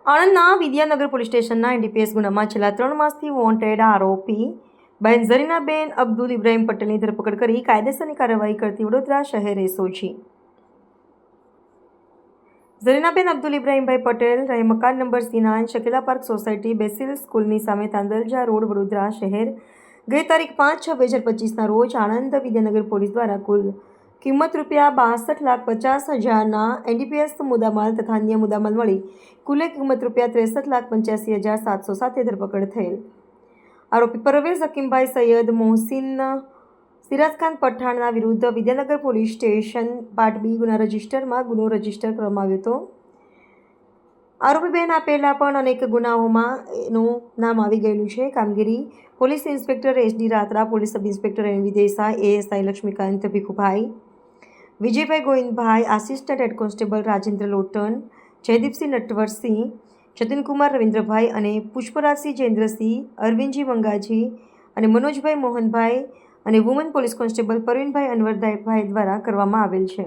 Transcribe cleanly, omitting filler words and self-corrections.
આણંદના Vidyanagar police સ્ટેશનના NDPS ગુનામાં છેલ્લા 3 માસથી વોન્ટેડ આરોપી બહેન ઝરીનાબેન અબ્દુલ ઇબ્રાહીમ પટેલની ધરપકડ કરી કાયદેસરની કાર્યવાહી કરતી વડોદરા શહેર એસઓજી ઝરીનાબેન અબ્દુલ ઇબ્રાહીમભાઈ પટેલ રહે મકાન number C9 Shakela park society Basil સ્કૂલની સામે તાંદલજા રોડ વડોદરા શહેર ગઈ તારીખ 5/6/2025ના રોજ આણંદ વિદ્યાનગર પોલીસ દ્વારા કુલ કિંમત ₹62,50,000ના એનડીપીએસ મુદ્દામાલ તથા અન્ય મુદ્દામાલ મળી કુલ કિંમત ₹63,85,700 સાથે ધરપકડ થયેલ. આરોપી પરવેઝ હકીમભાઈ સૈયદ મોહસિન સિરાજખાન પઠાણના વિરુદ્ધ Vidyanagar police station part B ગુના રજિસ્ટરમાં ગુનો રજીસ્ટર કરવામાં આવ્યો હતો. આરોપી બહેન આ પહેલાં પણ અનેક ગુનાઓમાં એનું નામ આવી ગયેલું છે. કામગીરી police inspector SD Ratra, police sub inspector NV Desai, ASI Laxmikant Bhikhubhai, Vijaybhai Govindbhai, assistant head constable Rajendra Lotan, Jaydeepsinh Natwarsinh, Jatinkumar Ravindrabhai અને પુષ્પરાજસિંહ જયેન્દ્રસિંહ, અરવિંદજી મંગાજી અને મનોજભાઈ મોહનભાઈ અને woman police constable Parvinbhai Anwarbhai દ્વારા કરવામાં આવેલ છે.